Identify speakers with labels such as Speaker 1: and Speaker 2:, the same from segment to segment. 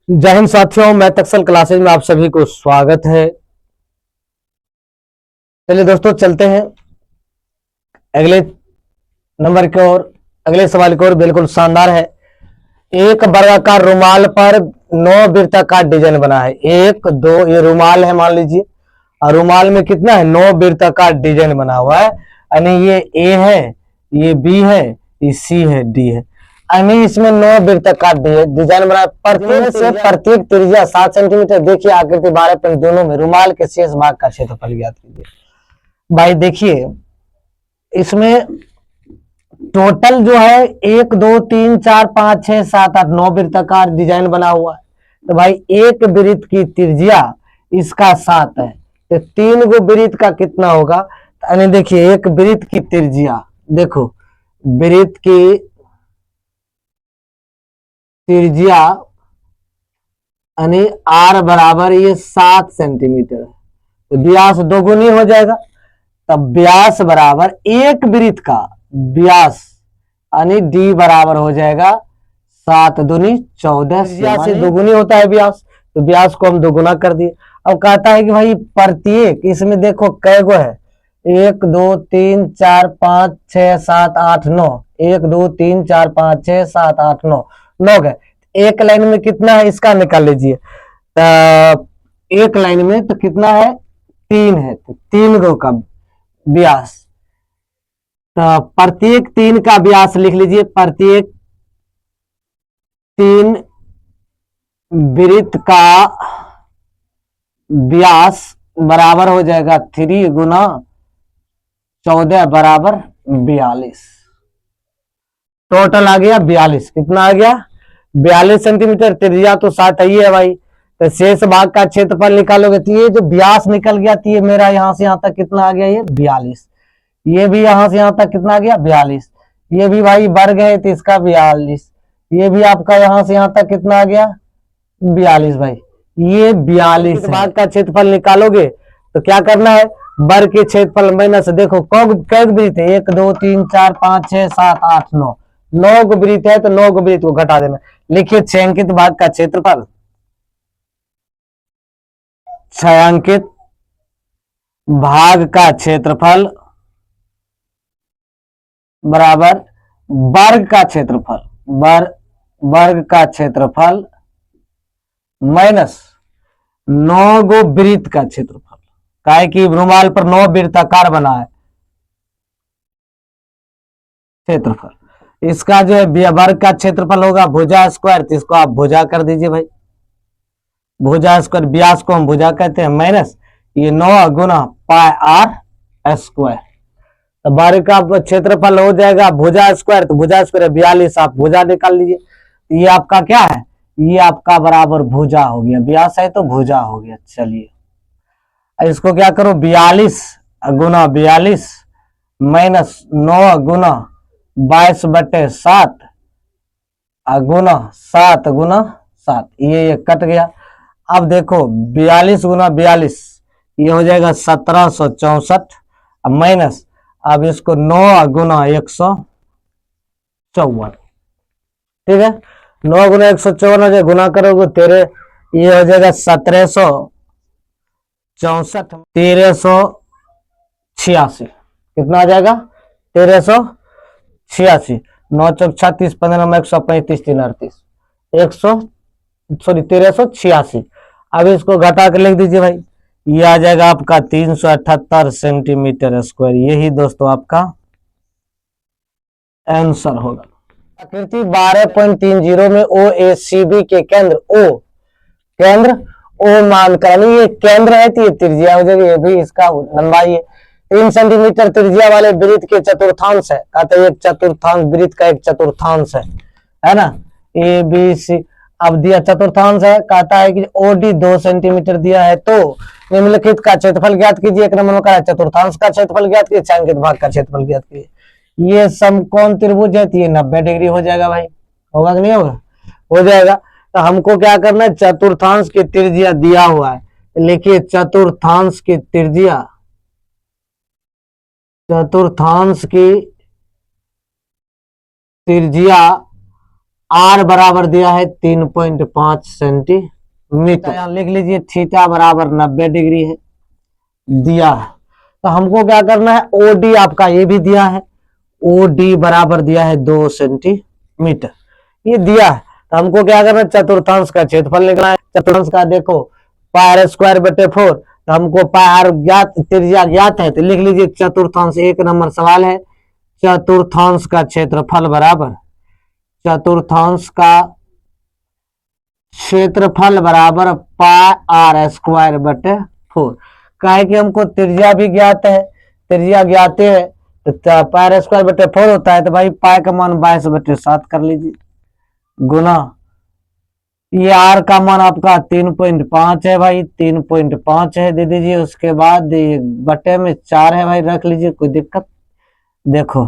Speaker 1: जय हिंद साथियों, मैं तक्सल क्लासेज में आप सभी को स्वागत है। चलिए दोस्तों, चलते हैं अगले नंबर की ओर। अगले सवाल की ओर बिल्कुल शानदार है। एक वर्गाकार रुमाल पर 9 वृत्ताकार डिजाइन बना है। एक दो, ये रुमाल है मान लीजिए, और रुमाल में कितना है, 9 वृत्ताकार डिजाइन बना हुआ है। यानी ये ए है, ये बी है, ये सी है, डी है। यानी इसमें 9 वृत्ताकार डिजाइन बना है। प्रत्येक त्रिज्या 7 सेंटीमीटर। देखिए आकृति 12 पॉइंट दोनों में रुमाल के शेष भाग का क्षेत्रफल ज्ञात कीजिए। भाई देखिए, इसमें टोटल जो है 1 2 3 4 5 6 7 8 9 वृत्ताकार डिजाइन बना हुआ है। तो भाई एक वृत्त की त्रिज्या इसका 7 है, तो 3 गो वृत्त का कितना होगा। यानी देखिए, एक वृत्त की त्रिज्या, देखो वृत्त की त्रिज्या यानी आर बराबर ये 7 सेंटीमीटर है, तो व्यास दोगुनी हो जाएगा। तब व्यास बराबर एक वृत्त का व्यास यानी डी बराबर हो जाएगा 7 दूनी 14 से दोगुनी होता है व्यास, तो व्यास को हम दोगुना कर दिए। अब कहता है कि भाई प्रत्येक, इसमें देखो कै गो है, 1 2 3 4 5 6 7 8 9, 1 2 3 4 5 6 7 8 9, 9 गए। एक लाइन में कितना है इसका निकाल लीजिए। एक लाइन में तो कितना है, 3 है, तो 3 गो का व्यास। तो प्रत्येक 3 का व्यास लिख लीजिए। प्रत्येक 3 वृत्त का व्यास बराबर हो जाएगा 3 गुना 14 बराबर 42। टोटल आ गया 42। कितना आ गया, 42 सेंटीमीटर। त्रिज्या तो 7 ही है भाई, तो शेष भाग का क्षेत्रफल निकालोगे तो ये जो व्यास निकल गया, तो ये मेरा यहां से यहां तक कितना आ गया, ये 42। ये भी यहां से यहां तक कितना आ गया, 42। ये भी भाई वर्ग है तो इसका 42। ये भी आपका यहां से यहां तक कितना आ गया, 42। भाई ये 42 भाग का क्षेत्रफल निकालोगे तो क्या करना है, वर्ग के क्षेत्रफल माइनस, देखो कै वृत्त है, 1 2 3 4 5 6 7 8 9, 9 गो वृत्त है, तो 9 गो वृत्त को घटा देना। लिखिए छायांकित भाग का क्षेत्रफल, छायांकित भाग का क्षेत्रफल बराबर वर्ग का क्षेत्रफल, वर्ग का क्षेत्रफल माइनस 9 गो वृत्त का क्षेत्रफल। काहे कि रुमाल पर 9 वृत्ताकार बना है क्षेत्रफल। इसका जो है वर्ग का क्षेत्रफल होगा भुजा स्क्वायर, तो इसको आप भुजा कर दीजिए भाई, भुजा स्क्वायर, व्यास को हम भुजा कहते हैं, माइनस ये 9 गुना पाई आर स्क्वायर। तो वर्ग का क्षेत्रफल हो जाएगा भुजा स्क्वायर, तो भुजा स्क्वायर 42, आप भुजा निकाल लीजिए। ये आपका क्या है, ये आपका बराबर भुजा हो गया, व्यास है तो भुजा हो गया। चलिए इसको क्या करो, 42 गुना 42 माइनस 9 गुना 22/7 गुना 7 गुना 7, ये कट गया। अब देखो 42 गुना 42 ये हो जाएगा 1764, माइनस अब इसको 9 गुना 154, ठीक है। 9 गुना 154 हो जाएगा, गुना करोगे तेरे, ये हो जाएगा 1764, 1386। कितना आ जाएगा, 1386। 9 चौक 36, 15 में 135, 3 38, 1386। अब इसको घटा कर लिख दीजिए भाई, ये आ जाएगा आपका 378 सेंटीमीटर स्क्वायर। यही दोस्तों आपका आंसर होगा। आकृति 12.30 में ओ ए सी बी के केंद्र ओ मानकर, ये केंद्र है तो ये त्रिज्या हो जाएगी, ये भी इसका लंबाई है। 3 सेंटीमीटर त्रिज्या वाले वृत्त के चतुर्थांश है, कहते हैं एक चतुर्थांश, वृत्त का एक चतुर्थांश है ना, ए बी सी। अब दिया चतुर्थांश है, कहता है कि ओडी 2 सेंटीमीटर दिया है, तो निम्नलिखित का क्षेत्रफल ज्ञात कीजिए। एक नंबर का चतुर्थांश का क्षेत्रफल ज्ञात कीजिए, छायांकित भाग का क्षेत्रफल ज्ञात कीजिए। ये समकोण त्रिभुज है, ये 90 डिग्री हो जाएगा भाई, होगा कि नहीं होगा, हो जाएगा। तो हमको क्या करना है, चतुर्थांश की त्रिज्या दिया हुआ है, लिखिए चतुर्थांश की त्रिज्या, चतुर्थांश की त्रिज्या आर बराबर दिया है 3.5 सेंटीमीटर। यहाँ लिख लीजिए थीटा बराबर 90 डिग्री है दिया है। तो हमको क्या करना है, ओडी आपका ये भी दिया है, ओडी बराबर दिया है 2 सेंटीमीटर, ये दिया है। तो हमको क्या करना है, चतुर्थांश का क्षेत्रफल निकालना है। चतुर्थांश का देखो पाई आर स्क्वायर बटे 4, तो हमको पाई आर ज्ञात, त्रिज्या ज्ञात है, तो लिख लीजिए चतुर्थांश। 1 नंबर सवाल है, चतुर्थांश का क्षेत्रफल बराबर, चतुर्थांश का क्षेत्रफल बराबर पाई आर स्क्वायर बटे 4। काहे कि हमको त्रिज्या भी ज्ञात है, त्रिज्या ज्ञात है तो पाई आर स्क्वायर बटे 4 होता है। तो भाई पाई का मान 22 बटे 7 कर लीजिए, गुना ये आर का मान आपका 3.5 है भाई, 3.5 है दे दीजिए। उसके बाद ये बटे में 4 है भाई, रख लीजिए, कोई दिक्कत। देखो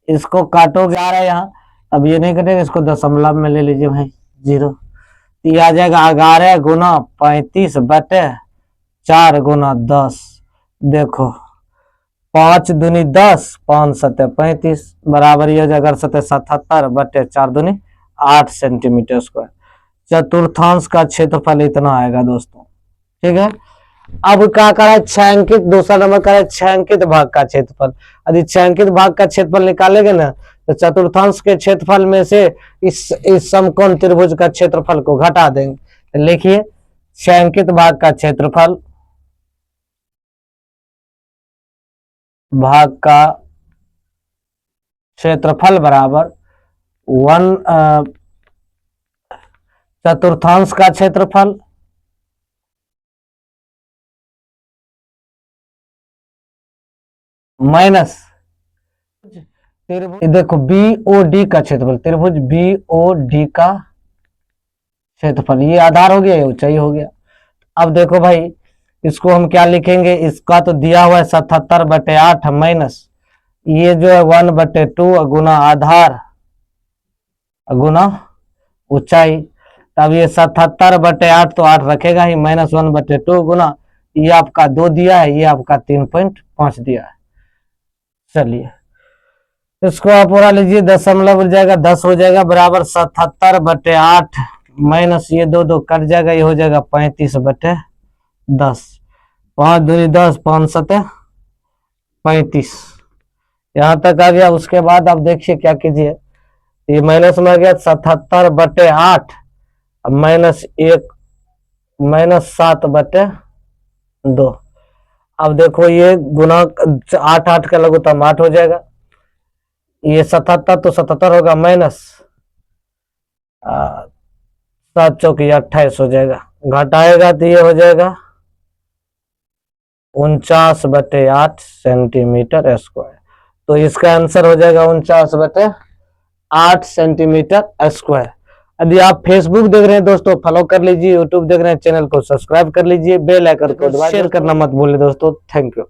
Speaker 1: इसको काटोगे आ रहा है यहाँ, अब ये नहीं कटेगा, इसको दशमलव में ले लीजिए भाई 0। ये आ जाएगा 11 गुना 35 बटे 4 गुना 10। देखो 5 दूनी 10, 5 सत्ते 35 बराबर ये हो जाएगा 77 बटे 4 दूनी 8 सेंटीमीटर स्क्वायर। चतुर्थांश का क्षेत्रफल इतना आएगा दोस्तों, ठीक है। अब क्या करा है, छायांकित, दूसरा नंबर करा है छायांकित भाग का क्षेत्रफल। यदि छायांकित भाग का क्षेत्रफल निकालेंगे ना, तो चतुर्थांश के क्षेत्रफल में से इस समकोण त्रिभुज का क्षेत्रफल को घटा देंगे। तो लिखिए छायांकित भाग का क्षेत्रफल, भाग का क्षेत्रफल बराबर 1 चतुर्थांश का क्षेत्रफल माइनस देखो बीओडी का क्षेत्रफल, त्रिभुज बीओडी का क्षेत्रफल, ये आधार हो गया, ये ऊंचाई हो गया। अब देखो भाई इसको हम क्या लिखेंगे, इसका तो दिया हुआ है 77 बटे 8 माइनस ये जो है 1 बटे 2 गुना आधार गुना ऊंचाई। अब ये 77 बटे 8 तो 8 रखेगा ही, माइनस 1 बटे 2 गुना ये आपका 2 दिया है, ये आपका 3.5 दिया है। चलिए इसको आप पूरा लीजिए, दशमलव हो जाएगा 10 हो जाएगा बराबर 77 बटे 8 माइनस ये 2 कट जाएगा, ये हो जाएगा 35 बटे 10। 5 दूनी 10, 5 सत्ते 35, यहाँ तक आ गया। उसके बाद आप देखिए क्या कीजिए, ये माइनस में आ गया 77 बटे 8 माइनस 1 माइनस 7 बटे 2। अब देखो ये गुना 8 8 का लघुत्तम 8 हो जाएगा, ये 77 तो 77 होगा माइनस 7 चौकी 28 हो जाएगा, घटाएगा तो ये हो जाएगा 49 बटे 8 सेंटीमीटर स्क्वायर। तो इसका आंसर हो जाएगा 49 बटे 8 सेंटीमीटर स्क्वायर। यदि आप फेसबुक देख रहे हैं दोस्तों फॉलो कर लीजिए, यूट्यूब देख रहे हैं चैनल को सब्सक्राइब कर लीजिए, बेल आइकन को दबाइए, शेयर करना मत भूलिए दोस्तों। Thank you.